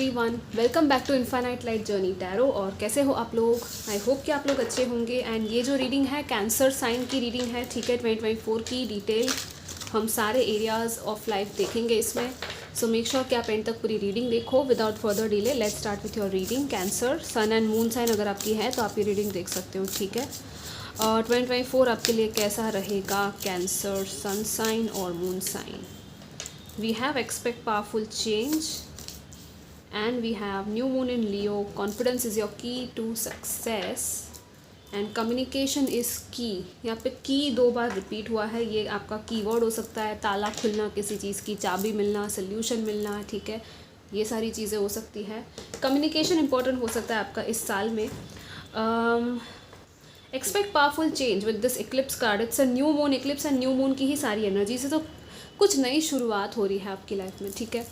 Everyone, welcome back to Infinite Light Journey Tarot. और कैसे हो आप लोग? आई होप कि आप लोग अच्छे होंगे। एंड ये जो रीडिंग है कैंसर साइन की रीडिंग है, ठीक है। 2024 की डिटेल हम सारे एरियाज़ ऑफ लाइफ देखेंगे इसमें। सो मेक श्योर कि आप एंड तक पूरी रीडिंग देखो। Without further delay let's start with your reading. Cancer sun and moon sign अगर आपकी है तो आप ये रीडिंग देख सकते हो, ठीक है। 2024 आपके लिए कैसा रहेगा? कैंसर सन साइन और moon sign. We have expect powerful change and we have new moon in Leo. Confidence is your key to success and communication is key. यहाँ पे की 2 बार रिपीट हुआ है। ये आपका कीवर्ड हो सकता है, ताला खुलना, किसी चीज़ की चाबी मिलना, सोल्यूशन मिलना, ठीक है। ये सारी चीज़ें हो सकती है। कम्युनिकेशन इंपॉर्टेंट हो सकता है आपका इस साल में। Expect powerful change with this Eclipse card. It's a new moon, Eclipse and new moon की ही सारी एनर्जी से तो कुछ नई शुरुआत हो रही है आपकी लाइफ में, ठीक है।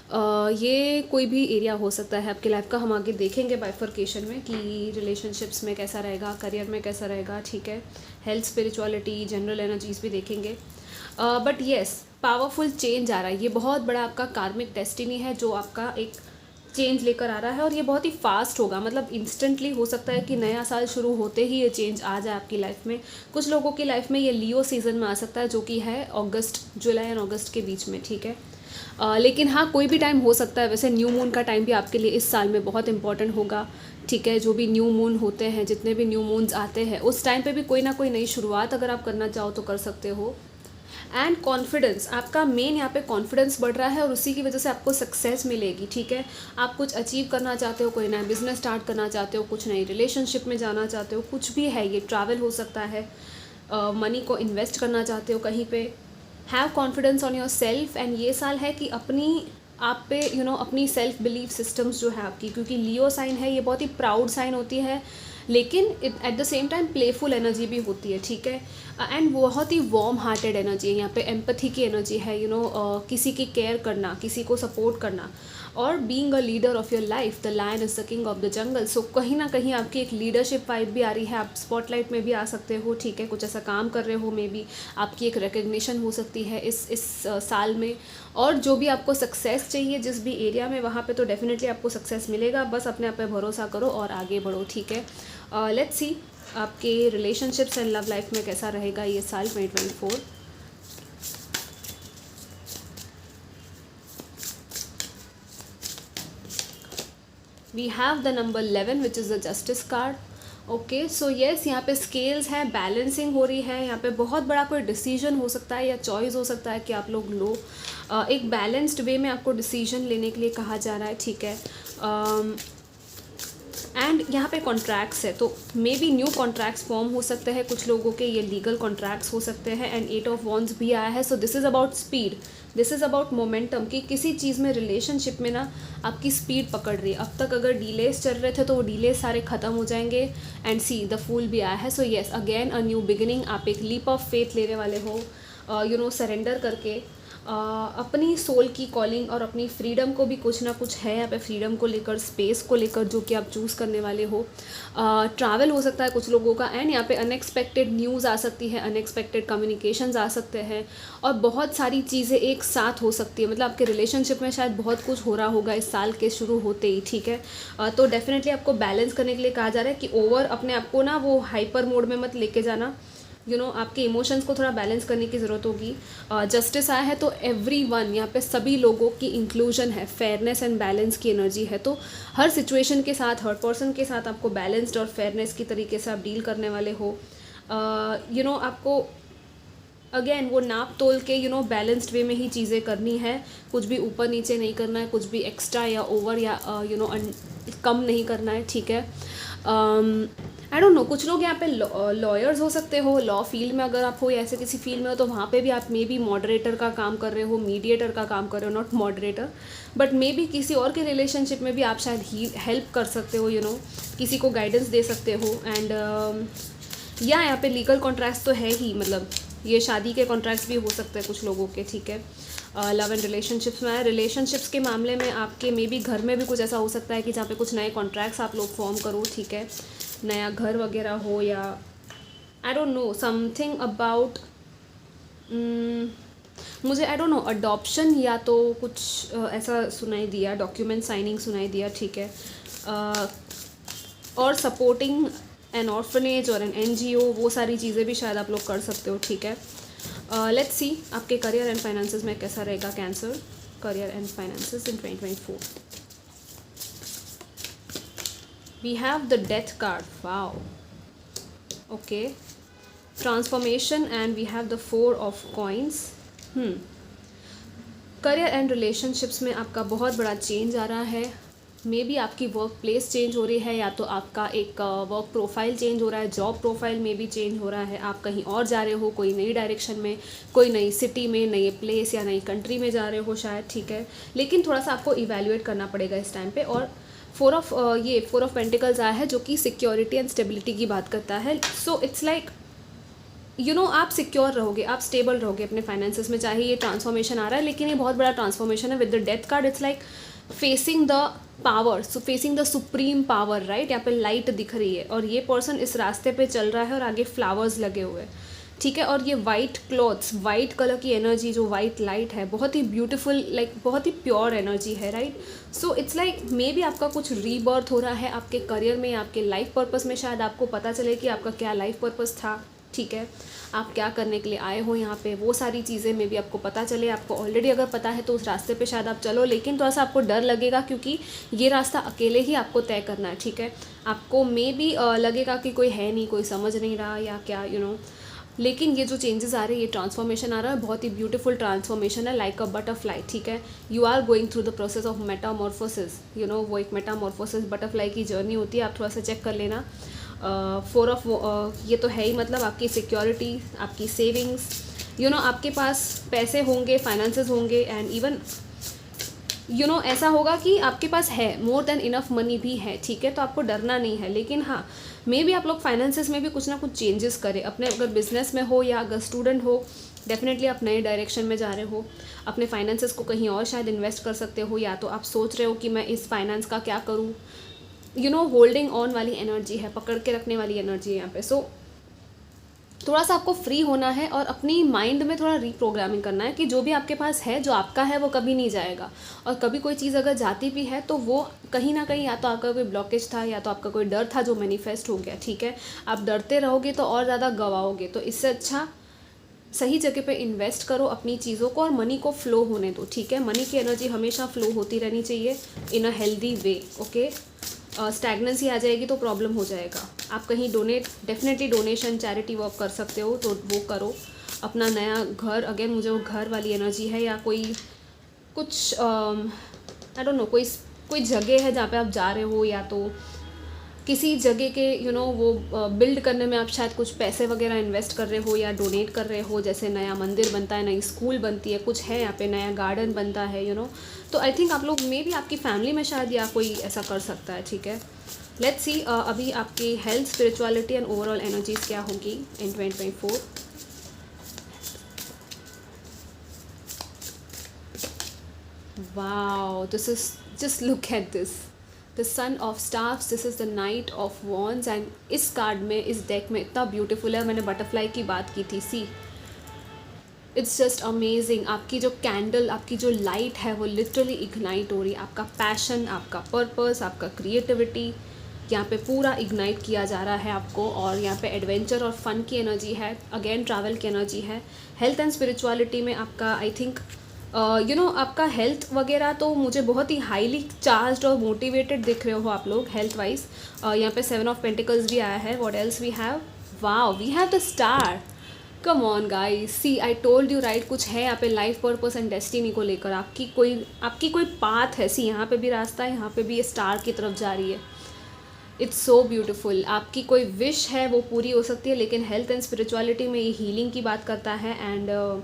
ये कोई भी एरिया हो सकता है आपकी लाइफ का। हम आगे देखेंगे बाइफर्केशन में कि रिलेशनशिप्स में कैसा रहेगा, करियर में कैसा रहेगा, ठीक है। हेल्थ, स्पिरिचुअलिटी, जनरल एनर्जीज भी देखेंगे। बट येस, पावरफुल चेंज आ रहा है। ये बहुत बड़ा आपका कार्मिक डेस्टिनी है जो आपका एक चेंज लेकर आ रहा है। और ये बहुत ही फास्ट होगा, मतलब इंस्टेंटली हो सकता है कि नया साल शुरू होते ही ये चेंज आ जाए आपकी लाइफ में। कुछ लोगों की लाइफ में ये लियो सीज़न में आ सकता है, जो कि है अगस्त, जुलाई और अगस्त के बीच में, ठीक है। लेकिन हाँ, कोई भी टाइम हो सकता है। वैसे न्यू मून का टाइम भी आपके लिए इस साल में बहुत इंपॉर्टेंट होगा, ठीक है। जो भी न्यू मून होते हैं, जितने भी न्यू मून्स आते हैं, उस टाइम पे भी कोई ना कोई नई शुरुआत अगर आप करना चाहो तो कर सकते हो। एंड कॉन्फिडेंस, आपका मेन यहाँ पे कॉन्फिडेंस बढ़ रहा है और उसी की वजह से आपको सक्सेस मिलेगी, ठीक है। आप कुछ अचीव करना चाहते हो, कोई नया बिजनेस स्टार्ट करना चाहते हो, कुछ नई रिलेशनशिप में जाना चाहते हो, कुछ भी है, ये ट्रैवल हो सकता है, मनी को इन्वेस्ट करना चाहते हो कहीं पे। Have confidence on your self. And ये साल है कि अपनी आप पे अपनी सेल्फ बिलीफ सिस्टम्स जो है आपकी, क्योंकि लियो साइन है, ये बहुत ही प्राउड साइन होती है, लेकिन at the same time playful energy भी होती है, ठीक है। एंड बहुत ही वार्म हार्टेड एनर्जी है यहाँ पे, एम्पथी की एनर्जी है, किसी की केयर करना, किसी को सपोर्ट करना, और being a leader of your life. The lion is the king of the jungle. So कहीं ना कहीं आपकी एक लीडरशिप वाइब भी आ रही है। आप स्पॉटलाइट में भी आ सकते हो, ठीक है। कुछ ऐसा काम कर रहे हो, मे बी आपकी एक रिकग्निशन हो सकती है इस साल में। और जो भी आपको सक्सेस चाहिए जिस भी एरिया में, वहाँ पे तो डेफिनेटली आपको सक्सेस मिलेगा। बस अपने आप पे भरोसा करो और आगे बढ़ो, ठीक है। लेट्स सी आपके रिलेशनशिप्स एंड लव लाइफ में कैसा रहेगा ये साल 2024। We have the number 11 which is the justice card. Okay, so yes, यहाँ पे स्केल्स है, बैलेंसिंग हो रही है। यहाँ पे बहुत बड़ा कोई डिसीजन हो सकता है या चॉइस हो सकता है कि आप लोग लो। एक बैलेंस्ड वे में आपको डिसीजन लेने के लिए कहा जा रहा है, ठीक है। एंड यहाँ पे कॉन्ट्रैक्ट्स है, तो may be new contracts form हो सकते हैं कुछ लोगों के, ये लीगल कॉन्ट्रैक्ट्स हो सकते हैं। एंड 8 ऑफ वॉन्ड्स भी आया है। So this is about speed, this is about momentum, कि किसी चीज़ में, रिलेशनशिप में ना आपकी स्पीड पकड़ रही है। अब तक अगर डिलेस चल रहे थे तो वो डिलेस सारे ख़त्म हो जाएंगे। एंड सी द फूल भी आया है। So yes, again a new beginning. आप एक लीप ऑफ फेथ लेने वाले हो, सरेंडर करके अपनी सोल की कॉलिंग और अपनी फ्रीडम को भी, कुछ ना कुछ है यहाँ पे फ्रीडम को लेकर, स्पेस को लेकर, जो कि आप चूज़ करने वाले हो। ट्रैवल हो सकता है कुछ लोगों का। एंड यहाँ पे अनएक्सपेक्टेड न्यूज़ आ सकती है, अनएक्सपेक्टेड कम्युनिकेशंस आ सकते हैं, और बहुत सारी चीज़ें एक साथ हो सकती है। मतलब आपके रिलेशनशिप में शायद बहुत कुछ हो रहा होगा इस साल के शुरू होते ही, ठीक है। तो डेफिनेटली आपको बैलेंस करने के लिए कहा जा रहा है कि ओवर अपने आप को ना वो हाइपर मोड में मत लेके जाना। आपके इमोशंस को थोड़ा बैलेंस करने की ज़रूरत होगी। जस्टिस आया है तो एवरीवन, यहाँ पे सभी लोगों की इंक्लूजन है, फेयरनेस एंड बैलेंस की एनर्जी है। तो हर सिचुएशन के साथ, हर पर्सन के साथ आपको बैलेंस्ड और फेयरनेस की तरीके से आप डील करने वाले हो। आपको अगेन वो नाप तोल के बैलेंस्ड वे में ही चीज़ें करनी है। कुछ भी ऊपर नीचे नहीं करना है, कुछ भी एक्स्ट्रा या ओवर या कम नहीं करना है, ठीक है। आई डोंट नो, कुछ लोग यहाँ पे लॉयर्स हो सकते हो, लॉ फील्ड में अगर आप हो या ऐसे किसी फील्ड में हो, तो वहाँ पे भी आप मे बी मॉडरेटर का काम कर रहे हो, मीडिएटर का काम कर रहे हो, not moderator, but may be किसी और के रिलेशनशिप में भी आप शायद हेल्प कर सकते हो, किसी को गाइडेंस दे सकते हो। एंड यहाँ पे लीगल कॉन्ट्रैक्ट्स तो है ही, मतलब ये शादी के कॉन्ट्रैक्ट्स भी हो सकते हैं कुछ लोगों के, ठीक है। लव एंड रिलेशनशिप्स में, रिलेशनशिप्स के मामले में आपके मे बी घर में भी कुछ ऐसा हो सकता है कि जहाँ पे कुछ नए कॉन्ट्रैक्ट्स आप लोग फॉर्म करो, ठीक है। नया घर वगैरह हो, या I don't know, something about मुझे आई डोंट नो अडॉप्शन या तो कुछ ऐसा सुनाई दिया, डॉक्यूमेंट साइनिंग सुनाई दिया, ठीक है। और सपोर्टिंग एन ऑर्फनेज और एन एनजीओ, वो सारी चीज़ें भी शायद आप लोग कर सकते हो, ठीक है। लेट्स सी आपके करियर एंड फाइनेंसेस में कैसा रहेगा cancer, career and finances in 2024। We have the death card, wow, okay, transformation and we have the 4 of coins. Career and relationships में आपका बहुत बड़ा चेंज आ रहा है। मे बी आपकी वर्क प्लेस चेंज हो रही है, या तो आपका एक वर्क प्रोफाइल चेंज हो रहा है, जॉब प्रोफाइल में भी चेंज हो रहा है, आप कहीं और जा रहे हो, कोई नई डायरेक्शन में, कोई नई सिटी में, नई प्लेस या नई कंट्री में जा रहे हो शायद, ठीक है। लेकिन थोड़ा सा आपको इवैल्यूएट करना पड़ेगा इस टाइम पे। और 4 ऑफ पेंटिकल्स आया है जो कि सिक्योरिटी एंड स्टेबिलिटी की बात करता है। सो इट्स लाइक आप सिक्योर रहोगे, आप स्टेबल रहोगे अपने फाइनेंसेस में, चाहे ये ट्रांसफॉर्मेशन आ रहा है, लेकिन ये बहुत बड़ा ट्रांसफॉर्मेशन है। With the death card it's like facing the power, facing the supreme power, right. यहाँ पे लाइट दिख रही है और ये पर्सन इस रास्ते पे चल रहा है और आगे फ्लावर्स लगे हुए हैं, ठीक है। और ये वाइट क्लॉथ्स, वाइट कलर की एनर्जी, जो वाइट लाइट है, बहुत ही ब्यूटीफुल, लाइक बहुत ही प्योर एनर्जी है, right. So it's like may be आपका कुछ रीबर्थ हो रहा है आपके करियर में, आपके लाइफ पर्पस में। शायद आपको पता चले कि आपका क्या लाइफ पर्पस था, ठीक है, आप क्या करने के लिए आए हो यहाँ पे, वो सारी चीज़ें में भी आपको पता चले। आपको ऑलरेडी अगर पता है तो उस रास्ते पे शायद आप चलो, लेकिन थोड़ा सा आपको डर लगेगा क्योंकि ये रास्ता अकेले ही आपको तय करना है, ठीक है। आपको मे बी लगेगा कि कोई है नहीं, कोई समझ नहीं रहा या क्या, लेकिन ये जो चेंजेस आ रहे हैं, ये ट्रांसफॉर्मेशन आ रहा है, बहुत ही ब्यूटीफुल ट्रांसफॉर्मेशन है, लाइक अ बटरफ्लाई, ठीक है। You are going through the process of metamorphosis, वो एक मेटामॉर्फोसिस बटरफ्लाई की जर्नी होती है, आप थोड़ा सा चेक कर लेना। 4 ऑफ ये तो है ही, मतलब आपकी सिक्योरिटी, आपकी सेविंग्स, आपके पास पैसे होंगे, फाइनेंसेस होंगे, एंड इवन ऐसा होगा कि आपके पास है, मोर देन इनफ मनी भी है, ठीक है। तो आपको डरना नहीं है। लेकिन हाँ, मे बी आप लोग फाइनेंसेस में भी कुछ ना कुछ चेंजेस करें अपने, अगर बिजनेस में हो या अगर स्टूडेंट हो, डेफिनेटली आप नए डायरेक्शन में जा रहे हो, अपने फाइनेंसेस को कहीं और शायद इन्वेस्ट कर सकते हो, या तो आप सोच रहे हो कि मैं इस फाइनेंस का क्या करूँ, होल्डिंग ऑन वाली एनर्जी है, पकड़ के रखने वाली एनर्जी है यहाँ पे। सो थोड़ा सा आपको फ्री होना है और अपनी माइंड में थोड़ा रीप्रोग्रामिंग करना है कि जो भी आपके पास है, जो आपका है, वो कभी नहीं जाएगा। और कभी कोई चीज़ अगर जाती भी है तो वो कहीं ना कहीं या तो आपका कोई ब्लॉकेज था, या तो आपका कोई डर था जो मैनिफेस्ट हो गया, ठीक है। आप डरते रहोगे तो और ज़्यादा गवाओगे, तो इससे अच्छा सही जगह पे इन्वेस्ट करो अपनी चीज़ों को और मनी को फ्लो होने दो, ठीक है। मनी की एनर्जी हमेशा फ्लो होती रहनी चाहिए in a healthy way, okay. Stagnancy आ जाएगी तो प्रॉब्लम हो जाएगा। आप कहीं डेफिनेटली डोनेशन, चैरिटी वर्क कर सकते हो तो वो करो। अपना नया घर, अगेन मुझे वो घर वाली एनर्जी है, या कोई कुछ आई डोंट नो, कोई जगह है जहाँ पे आप जा रहे हो, या तो किसी जगह के वो बिल्ड करने में आप शायद कुछ पैसे वगैरह इन्वेस्ट कर रहे हो या डोनेट कर रहे हो, जैसे नया मंदिर बनता है, नई स्कूल बनती है, कुछ है यहाँ पे, नया गार्डन बनता है, तो आई थिंक आप लोग मे बी आपकी फैमिली में शायद या कोई ऐसा कर सकता है, ठीक है। लेट्स सी अभी आपकी health, spirituality and overall energies क्या होगी इन 2024। Wow, this is, just look at this, the son of stars, this is the night of wands. And इस कार्ड में, इस डेक में इतना ब्यूटीफुल है, मैंने बटरफ्लाई की बात की थी, सी इट्स जस्ट अमेजिंग। आपकी जो कैंडल, आपकी जो लाइट है, वो लिटरली इग्नाइट हो रही है। आपका पैशन, आपका पर्पस, आपका क्रिएटिविटी यहाँ पे पूरा इग्नाइट किया जा रहा है आपको। और यहाँ पे एडवेंचर और फन की एनर्जी है, अगेन ट्रैवल की एनर्जी है। हेल्थ एंड स्पिरिचुअलिटी में आपका आई थिंक आपका हेल्थ वगैरह तो मुझे बहुत ही हाईली चार्ज्ड और मोटिवेटेड दिख रहे हो आप लोग हेल्थ वाइज। यहाँ पे 7 ऑफ पेंटिकल्स भी आया है। What else we have, wow, we have the star. Come on guys, see I told you right, कुछ है यहाँ पे लाइफ पर्पस एंड डेस्टिनी को लेकर। आपकी कोई पाथ है, सी यहाँ पे भी रास्ता है, यहाँ पे भी ये स्टार की तरफ जा रही है। It's so beautiful. आपकी कोई विश है वो पूरी हो सकती है, लेकिन हेल्थ एंड स्पिरिचुअलिटी में ये हीलिंग की बात करता है। एंड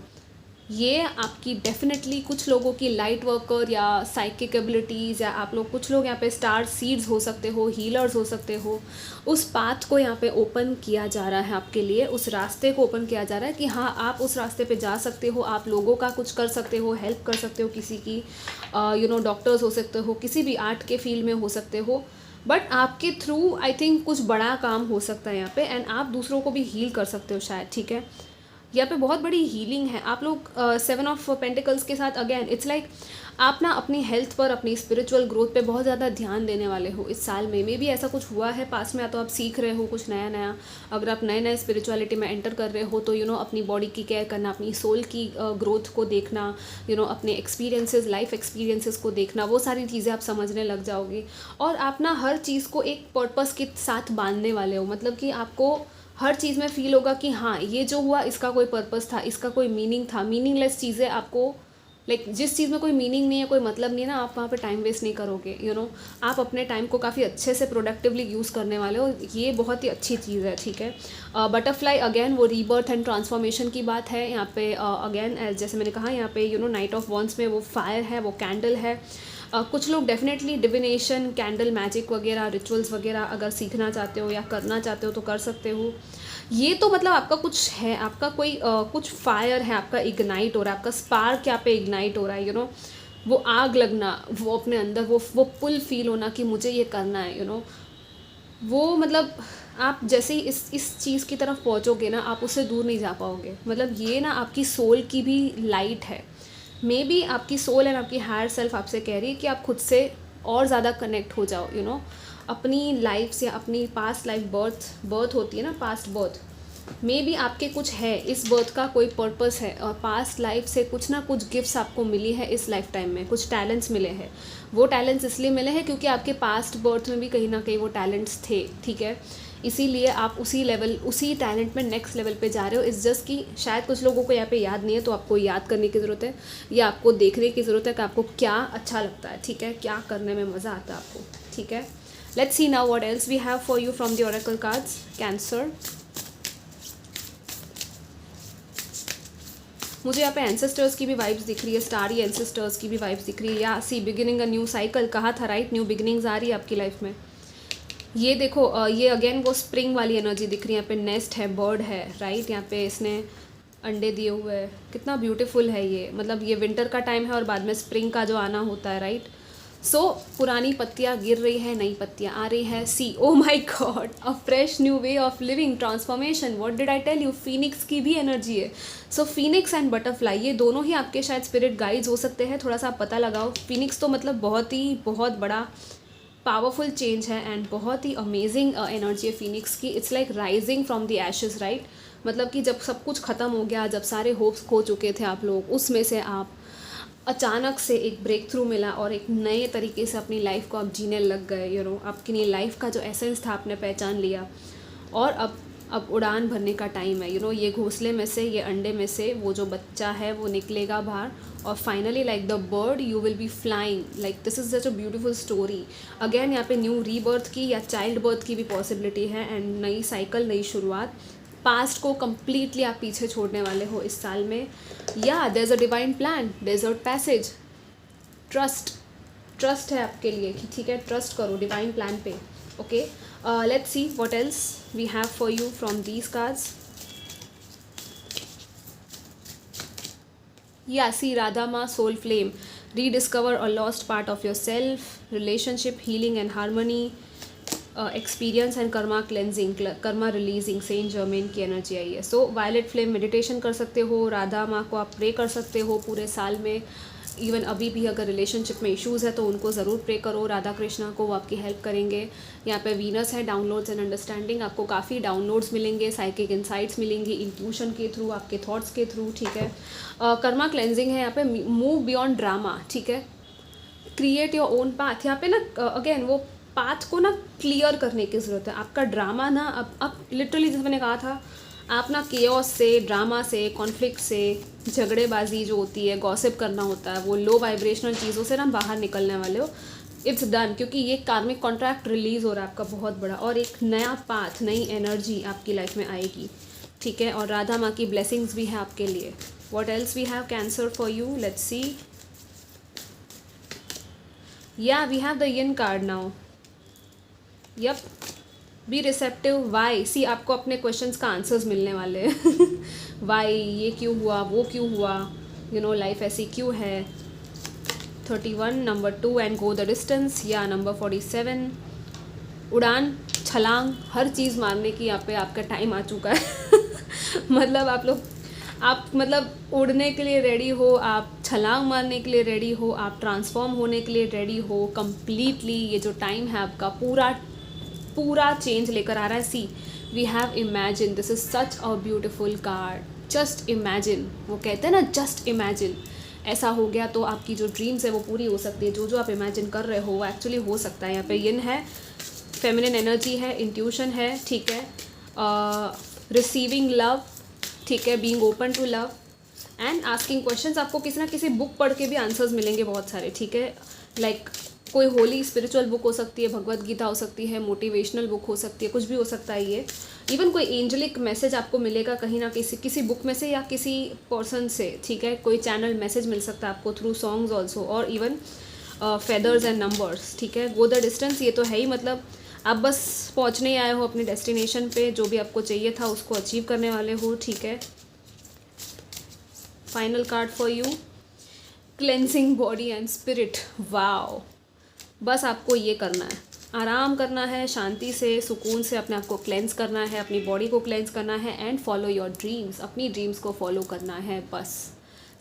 ये आपकी डेफिनेटली कुछ लोगों की लाइट वर्कर या साइकिक एबिलिटीज़, या आप लोग कुछ लोग यहाँ पे स्टार सीड्स हो सकते हो, हीलर्स हो सकते हो। उस पाथ को यहाँ पे ओपन किया जा रहा है आपके लिए, उस रास्ते को ओपन किया जा रहा है कि हाँ, आप उस रास्ते पे जा सकते हो, आप लोगों का कुछ कर सकते हो, हेल्प कर सकते हो किसी की, डॉक्टर्स हो सकते हो, किसी भी आर्ट के फील्ड में हो सकते हो। बट आपके थ्रू आई थिंक कुछ बड़ा काम हो सकता है यहाँ पे, एंड आप दूसरों को भी हील कर सकते हो शायद, ठीक है। यहाँ पे बहुत बड़ी हीलिंग है। आप लोग 7 ऑफ पेंटिकल्स के साथ अगेन इट्स लाइक आप ना अपनी हेल्थ पर, अपनी स्पिरिचुअल ग्रोथ पे बहुत ज़्यादा ध्यान देने वाले हो इस साल में। मे भी ऐसा कुछ हुआ है पास में, या तो आप सीख रहे हो कुछ नया नया। अगर आप नए नए स्पिरिचुअलिटी में एंटर कर रहे हो तो अपनी बॉडी की केयर करना, अपनी सोल की ग्रोथ को देखना, अपने एक्सपीरियंसेस, लाइफ एक्सपीरियंसेस को देखना, वो सारी चीज़ें आप समझने लग जाओगे। और आप ना हर चीज़ को एक पर्पस के साथ बांधने वाले हो, मतलब कि आपको हर चीज़ में फील होगा कि हाँ ये जो हुआ इसका कोई पर्पस था, इसका कोई मीनिंग था। मीनिंगलेस चीज़ें आपको जिस चीज़ में कोई मीनिंग नहीं है, कोई मतलब नहीं है ना, आप वहाँ पे टाइम वेस्ट नहीं करोगे। आप अपने टाइम को काफ़ी अच्छे से प्रोडक्टिवली यूज़ करने वाले हो। ये बहुत ही अच्छी चीज़ है, ठीक है। बटरफ्लाई अगेन वो रीबर्थ एंड ट्रांसफॉर्मेशन की बात है यहाँ पे। अगेन जैसे मैंने कहा यहाँ पे नाइट ऑफ वॉन्ड्स में वो फायर है, वो कैंडल है। कुछ लोग डेफिनेटली डिविनेशन, कैंडल मैजिक वगैरह, रिचुअल्स वगैरह अगर सीखना चाहते हो या करना चाहते हो तो कर सकते हो। ये तो मतलब आपका कुछ है, आपका कोई कुछ फायर है, आपका इग्नाइट हो रहा है, आपका स्पार्क यहाँ पे इग्नाइट हो रहा है। वो आग लगना, वो अपने अंदर वो पुल फील होना कि मुझे ये करना है। वो मतलब आप जैसे ही इस चीज़ की तरफ पहुँचोगे ना, आप उससे दूर नहीं जा पाओगे। मतलब ये ना आपकी सोल की भी लाइट है। मे बी आपकी सोल एंड आपकी हायर सेल्फ आपसे कह रही है कि आप खुद से और ज़्यादा कनेक्ट हो जाओ। अपनी लाइफ से, अपनी पास्ट लाइफ बर्थ होती है ना, पास्ट बर्थ मे बी आपके कुछ है, इस बर्थ का कोई पर्पस है, और पास्ट लाइफ से कुछ ना कुछ गिफ्ट्स आपको मिली है इस लाइफ टाइम में, कुछ टैलेंट्स मिले हैं। वो टैलेंट्स इसलिए मिले हैं क्योंकि आपके पास्ट बर्थ में भी कहीं ना कहीं वो टैलेंट्स थे, ठीक है। इसीलिए आप उसी टैलेंट में नेक्स्ट लेवल पे जा रहे हो। इस जस्ट कि शायद कुछ लोगों को यहाँ पे याद नहीं है, तो आपको याद करने की ज़रूरत है, या आपको देखने की ज़रूरत है कि आपको क्या अच्छा लगता है, ठीक है, क्या करने में मज़ा आता है आपको, ठीक है। Let's see now what else we have for you from the oracle cards. Cancer, मुझे यहाँ पे एंसेस्टर्स की भी वाइब्स दिख रही है, स्टारी एंसेस्टर्स की भी वाइब्स दिख रही है। या सी बिगिनिंग अ न्यू साइकिल, कहा था राइट, न्यू बिगिनिंग्स आ रही है आपकी लाइफ में। ये देखो ये अगेन वो स्प्रिंग वाली एनर्जी दिख रही है। यहाँ पे नेस्ट है, बर्ड है, राइट। यहाँ पे इसने अंडे दिए हुए हैं, कितना ब्यूटीफुल है ये। मतलब ये विंटर का टाइम है और बाद में स्प्रिंग का जो आना होता है, राइट। सो पुरानी पत्तियाँ गिर रही है, नई पत्तियाँ आ रही है। See, oh my god, a fresh new way of living, transformation, what did I tell you. Phoenix की भी एनर्जी है। सो फीनिक्स एंड बटरफ्लाई, ये दोनों ही आपके शायद स्पिरिट गाइड्स हो सकते हैं। थोड़ा सा आप पता लगाओ। फीनिक्स तो मतलब बहुत बड़ा पावरफुल चेंज है एंड बहुत ही अमेजिंग एनर्जी है फीनिक्स की। It's like rising from the ashes, right. मतलब कि जब सब कुछ ख़त्म हो गया, जब सारे होप्स खो चुके थे आप लोग, उसमें से आप अचानक से एक ब्रेक थ्रू मिला और एक नए तरीके से अपनी लाइफ को आप जीने लग गए। आपकी लिए लाइफ का जो एसेंस था आपने पहचान लिया, और अब उड़ान भरने का टाइम है। ये घोंसले में से, ये अंडे में से वो जो बच्चा है वो निकलेगा बाहर, और finally like the bird you will be flying. Like this is such a beautiful story. Again यहाँ पे न्यू रीबर्थ की या चाइल्ड बर्थ की भी पॉसिबिलिटी है, एंड नई साइकिल, नई शुरुआत। पास्ट को कम्प्लीटली आप पीछे छोड़ने वाले हो इस साल में। Yeah there is a divine plan, desert passage, trust है आपके लिए कि ठीक है, ट्रस्ट करो डिवाइन प्लान पे। Okay, let's see what else we have for you from these cards. Yeah see, Radha Maa, soul flame, rediscover a lost part of yourself, relationship, healing and harmony, experience and karma cleansing, karma releasing, Saint Germain की energy आई है। So violet flame meditation कर सकते हो, राधा माँ को आप pray कर सकते हो पूरे साल में। इवन अभी भी अगर रिलेशनशिप में इश्यूज़ है तो उनको ज़रूर प्रे करो, राधा कृष्णा को, वो आपकी हेल्प करेंगे। यहाँ पे वीनस है, डाउनलोड्स एंड अंडरस्टैंडिंग, आपको काफ़ी डाउनलोड्स मिलेंगे, साइकिक इंसाइट्स मिलेंगी, इंट्यूशन के थ्रू, आपके थॉट्स के थ्रू, ठीक है। कर्मा क्लेंजिंग है यहाँ पे, मूव बियॉन्ड ड्रामा, ठीक है, क्रिएट योर ओन पाथ। यहाँ पे ना अगेन वो पाथ को ना क्लियर करने की ज़रूरत है। आपका ड्रामा ना अब लिटरली जैसे मैंने कहा था, आप ना केओस से, ड्रामा से, कॉन्फ्लिक्ट से, झगड़ेबाजी जो होती है, गॉसिप करना होता है, वो लो वाइब्रेशनल चीज़ों से ना बाहर निकलने वाले हो। इट्स डन, क्योंकि ये कार्मिक कॉन्ट्रैक्ट रिलीज़ हो रहा है आपका बहुत बड़ा, और एक नया पाथ, नई एनर्जी आपकी लाइफ में आएगी, ठीक है। और राधा माँ की ब्लेसिंग्स भी है आपके लिए। What else we have cancer for you, let's see. Yeah we have the yin card now. Yup, be receptive, why. See, आपको अपने क्वेश्चंस का आंसर्स मिलने वाले हैं। वाई, ये क्यों हुआ, वो क्यों हुआ, लाइफ ऐसी क्यों है। 31, number 2 and go the distance. या नंबर 47, उड़ान, छलांग, हर चीज़ मारने की यहाँ पे आपका टाइम आ चुका है। मतलब आप लोग आप मतलब उड़ने के लिए रेडी हो, आप छलांग मारने के लिए रेडी हो, आप ट्रांसफॉर्म होने के लिए रेडी हो कम्प्लीटली। ये जो टाइम है आपका पूरा पूरा चेंज लेकर आ रहा है। See we have imagine, this is such a beautiful card. Just imagine, वो कहते हैं ना जस्ट इमेजिन, ऐसा हो गया तो आपकी जो ड्रीम्स है वो पूरी हो सकती है। जो आप इमेजिन कर रहे हो वो एक्चुअली हो सकता है। यहाँ पे यिन है, फेमिनिन एनर्जी है, इंट्यूशन है, ठीक है, रिसीविंग लव, ठीक है, being open to love and asking questions. आपको किसी ना किसी बुक पढ़ के भी आंसर्स मिलेंगे बहुत सारे, ठीक है। लाइक कोई होली स्पिरिचुअल बुक हो सकती है, भगवत गीता हो सकती है, मोटिवेशनल बुक हो सकती है, कुछ भी हो सकता है ये। इवन कोई एंजलिक मैसेज आपको मिलेगा कहीं ना किसी बुक में से या किसी पर्सन से, ठीक है। कोई चैनल मैसेज मिल सकता है आपको थ्रू सॉन्ग्स ऑल्सो, और इवन फेदर्स एंड नंबर्स, ठीक है। गो द डिस्टेंस, ये तो है ही, मतलब आप बस पहुंचने ही आए हो अपने डेस्टिनेशन पे, जो भी आपको चाहिए था उसको अचीव करने वाले हो, ठीक है। Final card for you, cleansing body and spirit. Wow, बस आपको ये करना है, आराम करना है, शांति से सुकून से अपने आप को क्लेंस करना है, अपनी बॉडी को क्लेंस करना है एंड फॉलो योर ड्रीम्स। अपनी ड्रीम्स को फॉलो करना है बस।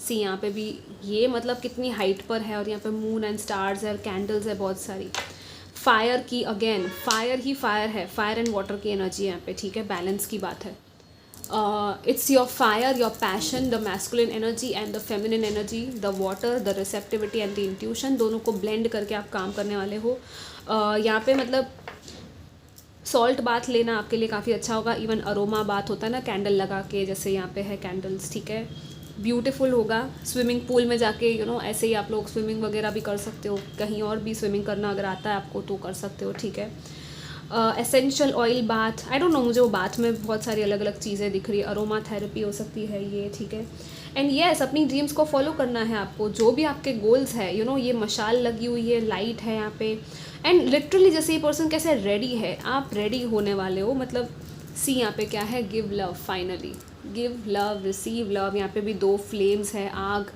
सी यहाँ पे भी ये मतलब कितनी हाइट पर है, और यहाँ पे मून एंड स्टार्स है और कैंडल्स है बहुत सारी। फायर की अगेन, फायर ही फायर है, फायर एंड वाटर की एनर्जी यहाँ पे, ठीक है। बैलेंस की बात है। It's your fire, your passion, the masculine energy and the feminine energy, the water, the receptivity and the intuition, दोनों को ब्लेंड करके आप काम करने वाले हो। यहाँ पे मतलब सॉल्ट बाथ लेना आपके लिए काफ़ी अच्छा होगा। इवन अरोमा बाथ होता है ना कैंडल लगा के, जैसे यहाँ पे है कैंडल्स, ठीक है, ब्यूटीफुल होगा। स्विमिंग पूल में जाके ऐसे ही आप लोग स्विमिंग वगैरह भी कर सकते हो, कहीं और भी स्विमिंग करना अगर आता है आपको तो कर सकते हो, ठीक है। Essential oil bath, I don't know, मुझे वो बाथ में बहुत सारी अलग अलग चीज़ें दिख रही है। अरोमा थेरेपी हो सकती है ये, ठीक है। एंड येस, अपनी ड्रीम्स को फॉलो करना है आपको, जो भी आपके गोल्स है, ये मशाल लगी हुई है, लाइट है यहाँ पे, एंड लिटरली जैसे ये पर्सन कैसे रेडी है, आप रेडी होने वाले हो। मतलब सी यहाँ पे क्या है, give love, finally give love, receive love. यहाँ पे भी 2 फ्लेम्स है, आग,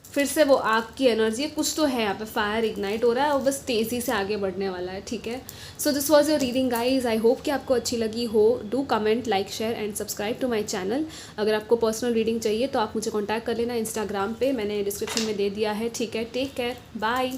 फिर से वो आग की एनर्जी है, कुछ तो है यहाँ पे, फायर इग्नाइट हो रहा है और बस तेज़ी से आगे बढ़ने वाला है, ठीक है। So this was your reading guys. I hope कि आपको अच्छी लगी हो। Do comment, like, share and subscribe to my channel. अगर आपको पर्सनल रीडिंग चाहिए तो आप मुझे कॉन्टैक्ट कर लेना इंस्टाग्राम पे, मैंने डिस्क्रिप्शन में दे दिया है, ठीक है। Take care, bye.